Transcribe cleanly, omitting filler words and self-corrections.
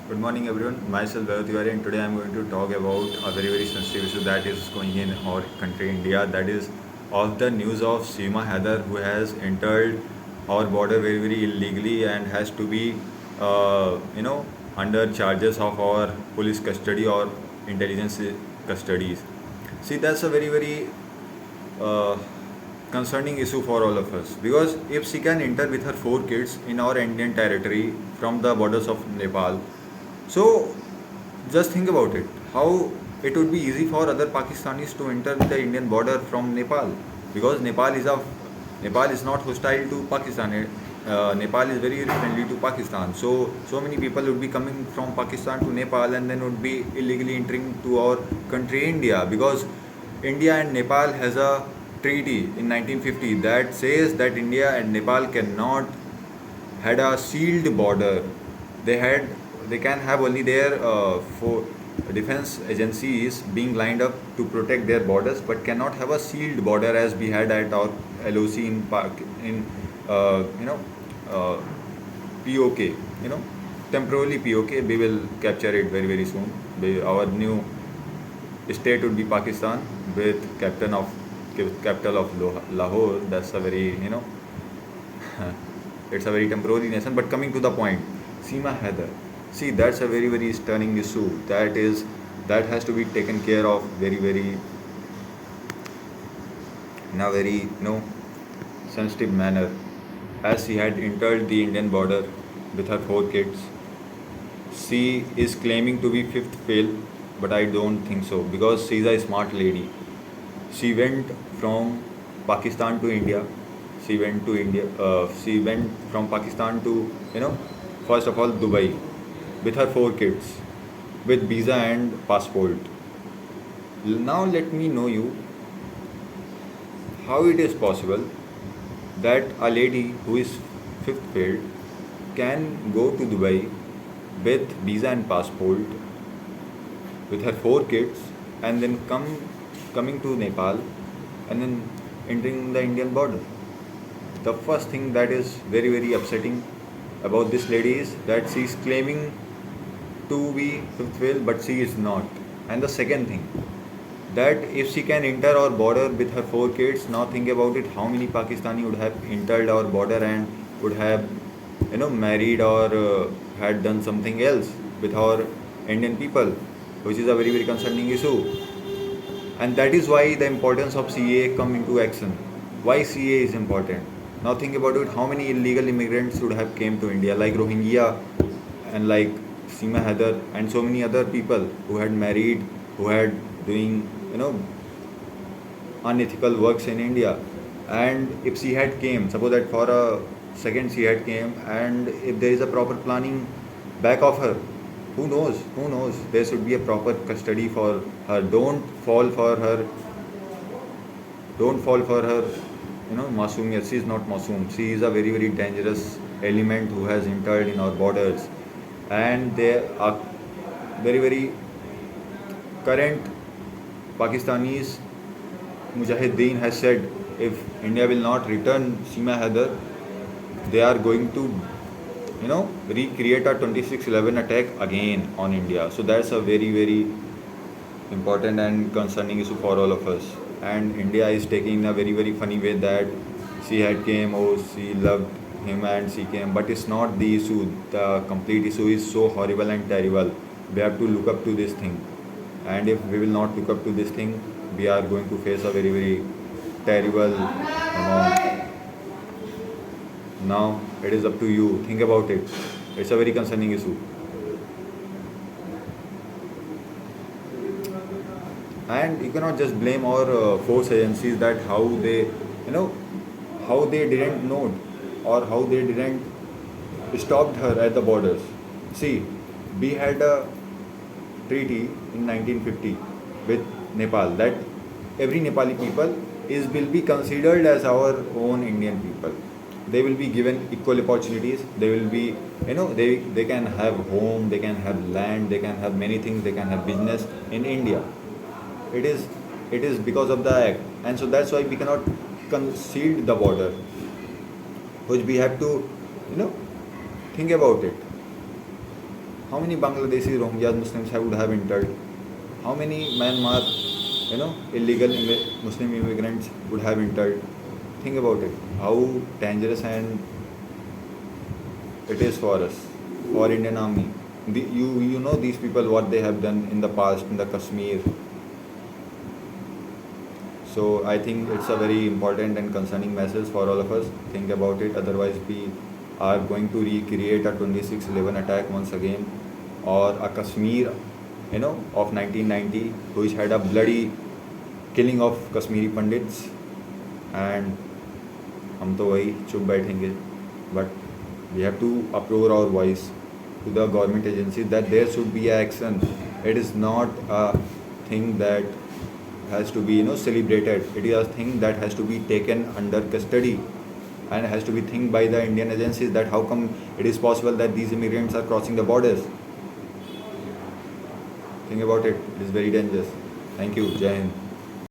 Good morning everyone, myself Vaibhav tiwari and today I am going to talk about a very sensitive issue that is going in our country India, that is of the news of Seema Heather, who has entered our border very illegally and has to be under charges of our police custody or intelligence custodies. See, that's a very uh, concerning issue for all of us, because if she can enter with her four kids in our Indian territory from the borders of Nepal, so just think about it. How it would be easy for other Pakistanis to enter the Indian border from Nepal, because Nepal is not hostile to Pakistan. Nepal is very friendly to Pakistan. So many people would be coming from Pakistan to Nepal and then would be illegally entering to our country India, because India and Nepal has a treaty in 1950 that says that India and Nepal cannot had a sealed border. They had they can have only their for defense agencies being lined up to protect their borders, but cannot have a sealed border as we had at our LOC in you know POK. You know, temporarily POK. We will capture it very soon. Our new state would be Pakistan with capital of Lahore. That's a very it's a very temporary nation. But coming to the point, Seema Heather. See, that's a very stunning issue. That has to be taken care of very in a very sensitive manner. As she had entered the Indian border with her four kids, she is claiming to be fifth fail, but I don't think so, because she is a smart lady. She went from Pakistan to India. She went to India. She went from Pakistan to first of all Dubai with her four kids with visa and passport. Now let me know you how it is possible that a lady who is fifth failed can go to Dubai with visa and passport with her four kids and then coming to Nepal and then entering the Indian border. The first thing that is very upsetting about this lady is that she is claiming to be fifth wheel, but she is not. And the second thing, that if she can enter our border with her four kids, now think about it, how many Pakistani would have entered our border and would have married or had done something else with our Indian people, which is a very concerning issue. And that is why the importance of CA come into action. Why CA is important? Now think about it, how many illegal immigrants would have came to India, like Rohingya and like Seema Heather and so many other people who had married, who had doing unethical works in India. And if she had came, suppose that for a second she had came, and if there is a proper planning back of her, who knows, there should be a proper custody for her. Don't fall for her Masoomiyat. She is not Masoom. She is a very dangerous element who has entered in our borders. And there are very current Pakistanis Mujahideen has said, if India will not return Seema Heather, they are going to recreate a 26/11 attack again on India. So that's a very important and concerning issue for all of us. And India is taking in a very funny way that she had came, oh, she loved him and she came, but it's not the issue. The complete issue is so horrible and terrible. We have to look up to this thing, and if we will not look up to this thing, we are going to face a very terrible amount. Now it is up to you. Think about it. It's a very concerning issue. And you cannot just blame our force agencies that how they didn't know or how they didn't stopped her at the borders. See, we had a treaty in 1950 with Nepal that every Nepali people will be considered as our own Indian people. They will be given equal opportunities. They will be they can have home, they can have land, they can have many things, they can have business in India. It is because of the act, and so that's why we cannot concede the border, which we have to think about it. How many Bangladeshi Rohingya Muslims would have entered? How many Myanmar, illegal Muslim immigrants would have entered? Think about it. How dangerous and it is for us, for Indian Army. You know these people what they have done in the past in the Kashmir. So I think it's a very important and concerning message for all of us. Think about it. Otherwise, we are going to recreate a 26/11 attack once again, or a Kashmir, of 1990, which had a bloody killing of Kashmiri Pandits, and हम तो वही चुप बैठेंगे. But we have to uproar our voice to the government agencies that there should be action. It is not a thing that has to be celebrated. It is a thing that has to be taken under custody, and has to be think by the Indian agencies that how come it is possible that these immigrants are crossing the borders. Think about it. It is very dangerous. Thank you. Jai Hind.